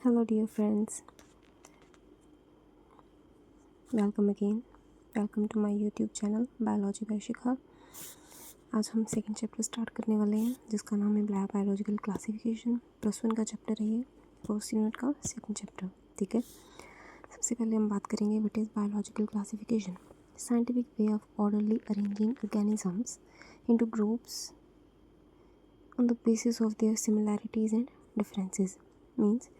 Hello, dear friends. Welcome again. Welcome to my YouTube channel biology by Shikha. आज हम second chapter start करने वाले हैं जिसका नाम है बायोलॉजिकल क्लासिफिकेशन। +1 का चैप्टर है ये, फर्स्ट यूनिट का सेकंड चैप्टर। ठीक है, सबसे पहले हम बात करेंगे what is biological classification. Scientific way of orderly arranging organisms into groups on the basis of their similarities and differences. Means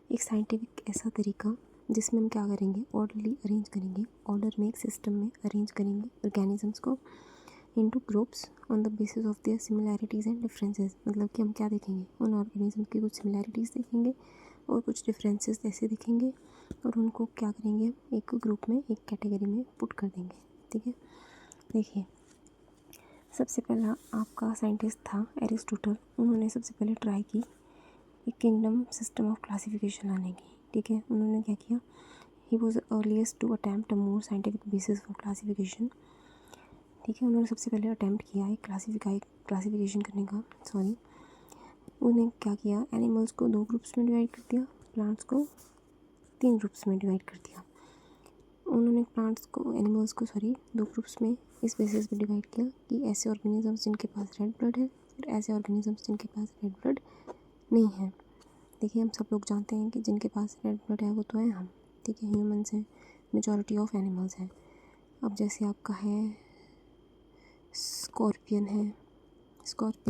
एक साइंटिफिक ऐसा तरीका जिसमें हम क्या करेंगे, ऑर्डरली अरेंज करेंगे, ऑर्डर में एक सिस्टम में अरेंज करेंगे ऑर्गेनिजम्स को into groups on the basis of their similarities and differences. मतलब कि हम क्या देखेंगे, उन ऑर्गेनिज्म की कुछ सिमिलैरिटीज़ देखेंगे और कुछ डिफरेंसेस ऐसे दिखेंगे और उनको क्या करेंगे, एक ग्रुप में, एक कैटेगरी में पुट कर देंगे। ठीक है, देखिए सबसे पहला आपका साइंटिस्ट था एरिस्टोटल। उन्होंने सबसे पहले ट्राई की एक किंगडम सिस्टम ऑफ क्लासिफिकेशन लाने की। ठीक है, उन्होंने क्या किया, he was earliest to attempt a more scientific basis for classification. ठीक है, उन्होंने सबसे पहले अटैम्प्ट किया है क्लासिफिकेशन करने का। उन्होंने क्या किया, एनिमल्स को 2 ग्रुप्स में डिवाइड कर दिया, प्लांट्स को 3 ग्रुप्स में डिवाइड कर दिया। उन्होंने एनिमल्स को 2 ग्रुप्स में इस बेसिस पे डिवाइड किया कि ऐसे ऑर्गेनिजम्स जिनके पास रेड ब्लड है और ऐसे ऑर्गेनिजम्स जिनके पास रेड ब्लड नहीं है। देखिए हम सब लोग जानते हैं कि जिनके पास रेड ब्लड है वो तो है हम। ठीक है, ह्यूमंस हैं, मेजॉरिटी ऑफ एनिमल्स हैं। अब जैसे आपका है स्कॉर्पियन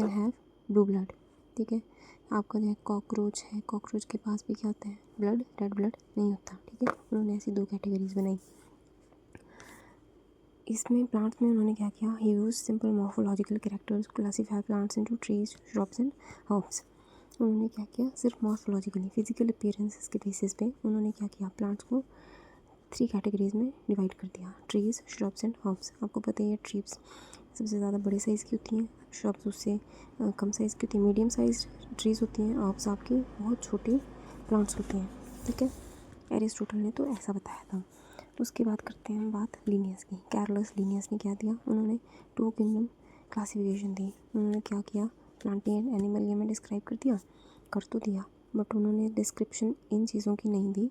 है ब्लू ब्लड। ठीक है, आपका जो है कॉकरोच है, कॉकरोच के पास भी क्या होता है, ब्लड, रेड ब्लड नहीं होता। ठीक है, उन्होंने ऐसी 2 कैटेगरीज बनाई। इसमें प्लांट्स में उन्होंने क्या किया, he use simple morphological characters classify plants into trees, shrubs and herbs. उन्होंने क्या किया, सिर्फ मॉर्फोलॉजिकली फिजिकल अपीयरेंसेस के बेसिस पे उन्होंने क्या किया, प्लांट्स को 3 कैटेगरीज में डिवाइड कर दिया, ट्रीज, श्रब्स एंड हर्ब्स। आपको पता ही है ट्रीज सबसे ज़्यादा बड़े साइज़ की होती हैं, श्रब्स उससे कम साइज़ की होती हैं, मीडियम साइज ट्रीज होती हैं, हर्ब्स आपकी बहुत छोटी प्लांट्स होती हैं। ठीक है, एरिस्टोटल ने तो ऐसा बताया था। उसके बाद करते हैं हम बात लीनियस की। कैरोलस लीनियस ने क्या दिया, उन्होंने 2 किंगडम क्लासिफिकेशन दी। उन्होंने क्या किया, प्लांटी एंड एनिमल ये में डिस्क्राइब कर दिया, कर तो दिया, बट उन्होंने डिस्क्रिप्शन इन चीज़ों की नहीं दी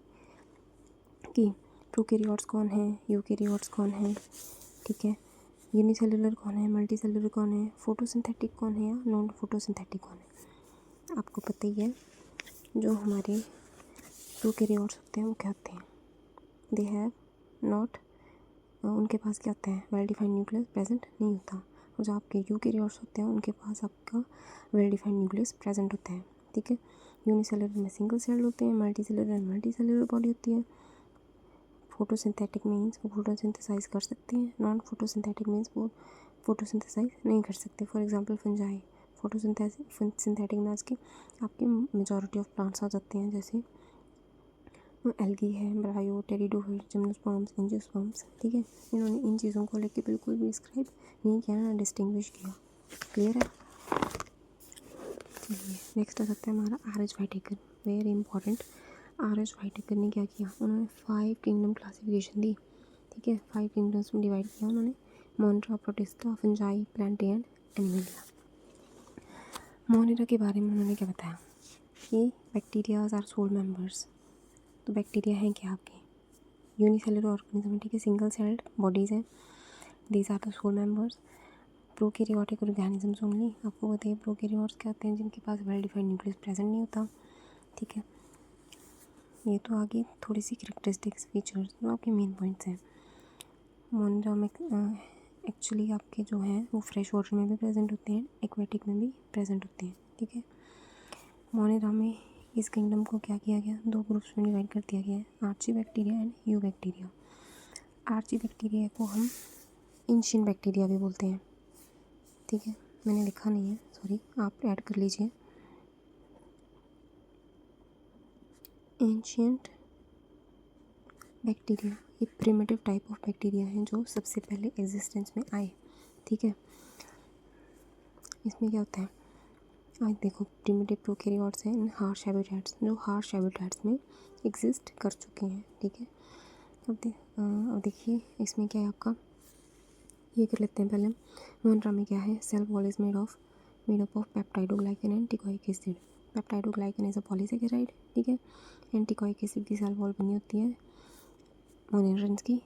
कि प्रोकैरियोट्स कौन है, यूकैरियोट्स कौन है। ठीक है, यूनिसेलुलर कौन है, मल्टीसेलुलर कौन है, फोटोसिंथेटिक कौन है या नॉन फोटोसिंथेटिक कौन है। आपको पता ही है जो हमारे प्रोकैरियोट्स होते हैं वो क्या होते हैं, दे हैव नॉट, उनके पास क्या होता है, वेल डिफाइंड न्यूक्लियस प्रेजेंट नहीं होता। और जो आपके यूकैरियोट्स होते हैं उनके पास आपका वेल डिफाइंड न्यूक्लियस प्रेजेंट होता है। ठीक है, यूनिसेलुलर में सिंगल सेल होते हैं, मल्टीसेलुलर बॉडी होती है। फोटोसिंथेटिक मीन्स वो फोटोसिंथेसाइज कर सकते हैं, नॉन फोटोसिंथेटिक मीन्स वो फोटोसिंथेसाइज नहीं कर सकते। फॉर एग्जांपल फंजाई, फोटोसिंथेटिक में आज के आपके मेजॉरिटी ऑफ प्लांट्स आ जाते हैं, जैसे एल्गी है, ब्रायो, टेरिडोफाइट, जिम्नोस्पर्म्स, एंजियोस्पर्म्स। ठीक है, इन्होंने इन चीज़ों को लेके बिल्कुल भी डिस्क्राइब नहीं किया ना डिस्टिंग्विश किया। क्लियर है। चलिए नेक्स्ट आ सकता है हमारा R H. Whittaker, very important. R H. Whittaker ने क्या किया, उन्होंने 5 किंगडम क्लासिफिकेशन दी। ठीक है, 5 किंगडम्स में डिवाइड किया उन्होंने, Monera, Protista, fungi, Plantae and Animalia. Monera के बारे में उन्होंने क्या बताया, ये बैक्टीरियाज आर सोल मेंबर्स। तो बैक्टीरिया हैं क्या आपके यूनिसेलुलर ऑर्गेनिज्म। ठीक है, सिंगल सेल्ड बॉडीज़ हैं, these are the sole members. Prokaryotic organisms only. आपको बताइए प्रोकैरियोट्स क्या होते हैं, जिनके पास वेल डिफाइंड न्यूक्लियस प्रेजेंट नहीं होता। ठीक है, ये तो आगे थोड़ी सी कैरेक्टरिस्टिक्स फीचर्स जो आपके मेन पॉइंट्स हैं। मोनिरा में एक्चुअली आपके जो हैं वो फ्रेश वाटर में भी प्रेजेंट होते हैं, एक्वेटिक में भी प्रेजेंट होते हैं। ठीक है, मोनिरा में इस किंगडम को क्या किया गया, 2 ग्रुप्स में डिवाइड कर दिया गया है, archaebacteria and eubacteria. Archaebacteria को हम एंशिएंट बैक्टीरिया भी बोलते हैं। ठीक है, मैंने लिखा नहीं है, सॉरी, आप ऐड कर लीजिए। एंशिएंट बैक्टीरिया ये प्रिमिटिव टाइप ऑफ बैक्टीरिया हैं जो सबसे पहले एग्जिस्टेंस में आए। ठीक है, इसमें क्या होता है, आज देखो प्रिमिटिव प्रोकैरियोट्स हैं इन हार्श हैबिटेट्स, जो हार्श हैबिटेट्स में एग्जिस्ट कर चुके हैं। ठीक है, अब देखिए इसमें क्या है आपका, ये कर लेते हैं पहले। मोनिरा में क्या है, cell wall is made up of peptidoglycan and teichoic acid. Peptidoglycan is a polysaccharide, ठीक है। एंटीकोइक एसिड की सेल वॉल बनी होती है मोनोनेंड्रिन्स की।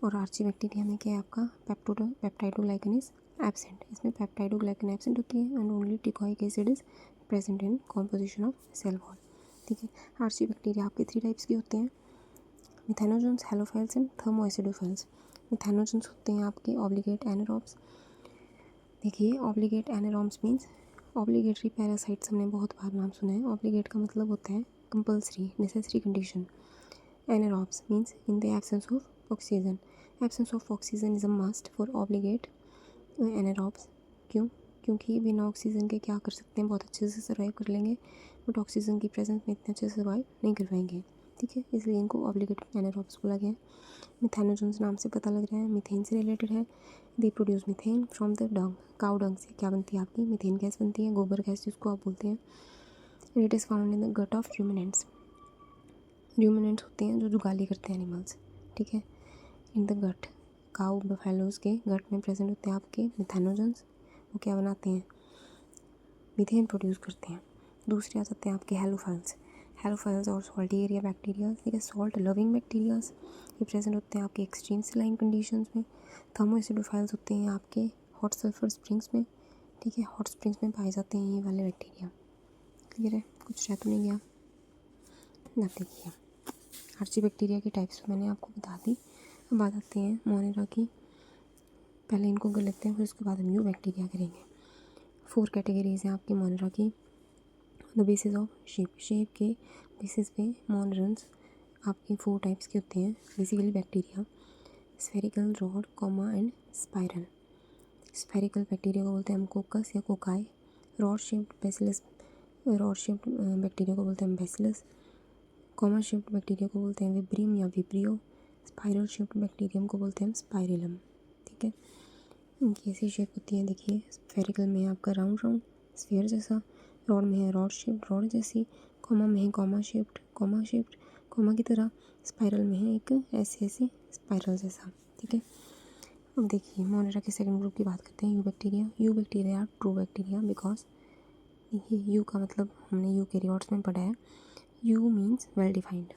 और आर्चीबैक्टीरिया में क्या है आपका पेप्टाइडोग्लाइकन इज एब्सेंट, इसमें पेप्टाइडोग्लाइकन एब्सेंट होती है and only teichoic acid is present in composition of cell wall, ठीक है। आर्चीबैक्टीरिया आपके 3 टाइप्स के होते हैं, methanogens, halophiles and thermoacidophiles. Methanogens होते हैं आपके ऑब्लिगेट एनारोब्स। देखिए obligate anaerobes means obligatory parasites, हमने बहुत बार नाम सुना है। ऑब्लिगेट का मतलब होता है compulsory, necessary condition. Anaerobes means in the absence of oxygen. Absence of oxygen is a must for obligate anaerobes. क्यों? क्योंकि बिना ऑक्सीजन के क्या कर सकते हैं, बहुत अच्छे से सर्वाइव कर लेंगे, बट ऑक्सीजन की प्रेजेंस में इतने अच्छे से सर्वाइव नहीं कर पाएंगे, ठीक है। इसलिए इनको ऑब्लिगेट एनारोब्स बोला गया है। मिथेनोजेंस नाम से पता लग रहा है मीथेन से रिलेटेड है। They produce methane from the Dang. Cow dung से क्या बनती है आपकी मीथेन गैस बनती है, गोबर गैस जिसको आप बोलते हैं। It is found in the gut of ruminants. Ruminants होते हैं जो जुगाली करते हैं एनिमल्स, ठीक है। In the gut, cow buffaloes के गट में प्रेजेंट होते हैं आपके मिथेनोजेंस। वो क्या बनाते हैं, मीथेन प्रोड्यूस करते हैं। दूसरे आ जाते हैं आपके हेलोफाइल्स। हेलोफाइल्स और सॉल्टी एरिया बैक्टीरिया, ठीक है, सॉल्ट लविंग बैक्टीरियाज, ये प्रेजेंट होते हैं आपके एक्सट्रीम सलाइन कंडीशंस में। थर्मोएसिडोफाइल्स होते हैं आपके हॉट सल्फर स्प्रिंग्स में, ठीक है, हॉट स्प्रिंग्स में पाए जाते हैं ये वाले बैक्टीरिया। क्लियर है, कुछ रह तो नहीं गया। अब देखिए आर्चीबैक्टीरिया की टाइप्स मैंने आपको बता दी। अब बात आते हैं मोनेरा की। पहले इनको कर लेते हैं, फिर उसके बाद हम यू बैक्टीरिया करेंगे। 4 कैटेगरीज हैं आपकी मोनेरा की। The basis of shape, shape के बेसिस पे मोनेरन्स आपके 4 टाइप्स के होते हैं basically bacteria. Spherical, rod, comma and spiral. Spherical bacteria को बोलते हैं हम कोकस या cocci. Rod shaped bacillus, rod shaped bacteria को बोलते हैं बेसिलस। कॉमा शेप्ड बैक्टीरिया को बोलते हैं विब्रियम या विब्रियो। स्पाइरल शेप्ड बैक्टीरियम को बोलते हैं स्पाइरिलम, ठीक है। इनकी ऐसी शेप होती है, देखिए स्फेरिकल में है आपका राउंड राउंड स्फेयर जैसा, रॉड में है रॉड शेप्ड रॉड जैसी, कॉमा में है कॉमा शेप्ड कॉमा की तरह, स्पाइरल में है एक ऐसे स्पाइरल जैसा, ठीक है। अब देखिए मोनेरा के सेकंड ग्रुप की बात करते हैं, you bacteria. You bacteria true bacteria because देखिए यू का मतलब हमने यूकैरियोट्स में पढ़ा है, यू मीन्स वेल डिफाइंड।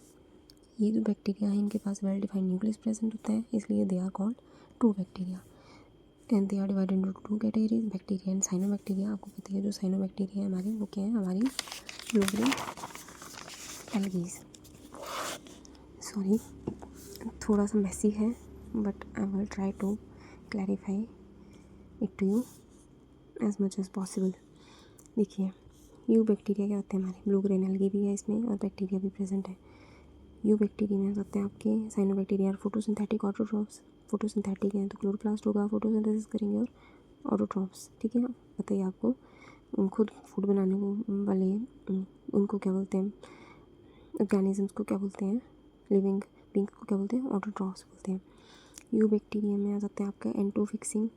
ये जो बैक्टीरिया है इनके पास वेल डिफाइंड न्यूक्लियस प्रेजेंट होता है, इसलिए they are called true bacteria. And they are divided into 2 categories, bacteria and cyanobacteria. आपको पता है जो साइनोबैक्टीरिया है हमारे वो क्या है, हमारी ब्लू ग्रीन एल्गीज। सॉरी थोड़ा सा मैसी है but I will try to clarify it to you as much as possible. देखिए यू बैक्टीरिया क्या होते हैं हमारे, ब्लू ग्रीन एल्गी भी है इसमें और बैक्टीरिया भी प्रेजेंट है। यू बैक्टीरिया में होते हैं आपके साइनोबैक्टीरिया और फोटोसिंथेटिक ऑटोट्रॉफ्स। फोटोसिंथेटिक हैं तो क्लोरोप्लास्ट होगा, फोटोसिंथेसिस करेंगे और ऑटोट्रॉफ्स, ठीक है। बताइए आपको खुद फूड बनाने को वाले उनको क्या बोलते हैं, ऑर्गेनिजम्स को क्या बोलते हैं, लिविंग बींग्स को क्या बोलते हैं, ऑटोट्रॉफ्स बोलते हैं। यू बैक्टीरिया में आ जाते हैं आपका एंटोफिक्सिंग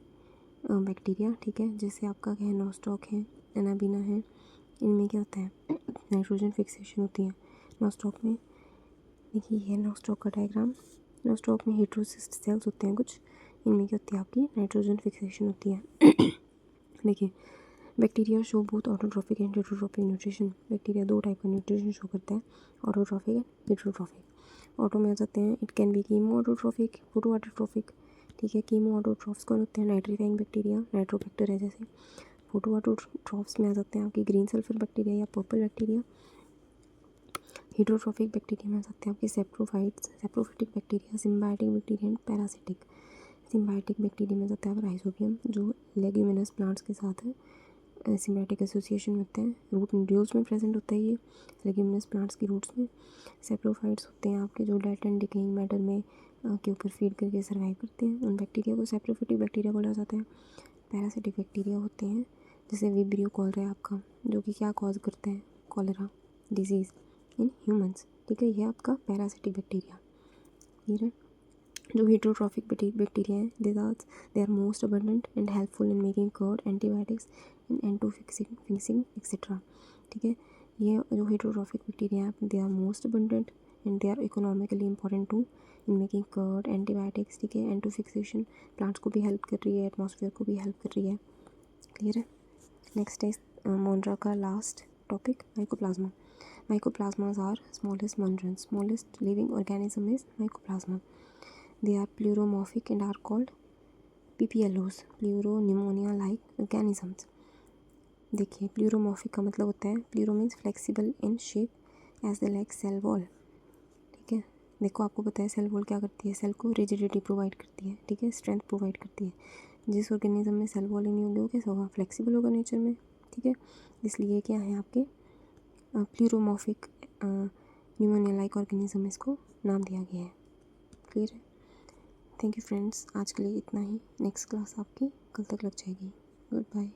बैक्टीरिया, ठीक है, जैसे आपका क्या है नॉस्टॉक है, एनाबीना है। इनमें क्या होता है नाइट्रोजन फिक्सेशन होती है नॉस्टॉक में। देखिए ये नॉस्टॉक का डायग्राम, नॉस्टॉक में हेटेरोसिस्ट सेल्स होते हैं कुछ, इनमें क्या होती है आपकी नाइट्रोजन फिक्सेशन होती है। देखिए bacteria show both autotrophic and heterotrophic nutrition. Bacteria 2 type का न्यूट्रिशन शो करता है, ऑटोट्रॉफिक एंड हेटेरोट्रॉफिक। ऑटो में आ जाते हैं it can be chemo autotrophic, photo autotrophic, ठीक है। कीमो ऑटोट्रॉफ्स कौन होते हैं, नाइट्रीफाइंग बैक्टीरिया, नाइट्रोबैक्टर है जैसे। फोटो ऑटोट्रॉफ्स में आ जाते हैं आपकी ग्रीन सल्फर बैक्टीरिया या पर्पल बैक्टीरिया। हेटेरोट्रॉफिक बैक्टीरिया में आ जाते हैं आपके saprophytes, saprophytic bacteria, symbiotic bacteria and parasitic. Symbiotic bacteria में जाता है राइजोबियम जो लेग्यूमिनस प्लांट्स के साथ सिम्बायोटिक एसोसिएशन में होते हैं। रूट नोड्यूल्स में प्रेजेंट होता है ये लेग्यूमिनस प्लांट्स की रूट्स में। सेप्रोफाइट्स होते हैं आपके जो डेड एंड डिकेइंग मैटर में के ऊपर फीड करके सर्वाइव करते हैं, उन बैक्टीरिया को सेप्रोफिटिक बैक्टीरिया बोला जाता है। पैरासिटिक बैक्टीरिया होते हैं जैसे विब्रियो कॉलरा है आपका, जो कि क्या कॉज करते हैं, कॉलरा डिजीज़ इन ह्यूमंस, ठीक है। ये आपका पैरासिटिक बैक्टीरिया। क्लियर है। जो हेटेरोट्रॉफिक बैक्टीरिया हैं they are most abundant and helpful in making curd, antibiotics and एंटोफिक्सिंग एक्सेट्रा, ठीक है। ये जो हेटेरोट्रॉफिक बैक्टीरिया हैं they are most abundant and they are economically important to in making curd, antibiotics, ठीक है। एंटोफिक्सेशन प्लांट्स को भी हेल्प कर रही है, एटमॉस्फेयर को भी हेल्प कर रही है। क्लियर है। नेक्स्ट है मोनेरा का last topic mycoplasma. Mycoplasmas are smallest membranes. Smallest living organism is mycoplasma. They are pleuromorphic and are called PPLOs, pleuropneumonia-like organisms. देखिए प्लूरोमॉर्फिक का मतलब होता है, pleuro means flexible in shape as the like cell wall. ठीक है, देखो आपको पता है सेल वॉल क्या करती है, सेल को रिजिडिटी प्रोवाइड करती है. ठीक है, स्ट्रेंथ प्रोवाइड करती है. जिस ऑर्गेनिज्म में सेल वॉल ही नहीं होगी वो कैसा होगा, फ्लेक्सिबल होगा नेचर में. ठीक है, इसलिए क्या है आपके प्लूरोमॉर्फिक न्यूमोनिया लाइक ऑर्गेनिज्म इसको नाम दिया गया है. क्लियर है. थैंक यू फ्रेंड्स, आज के लिए इतना ही. नेक्स्ट क्लास आपकी कल तक लग जाएगी. Good bye.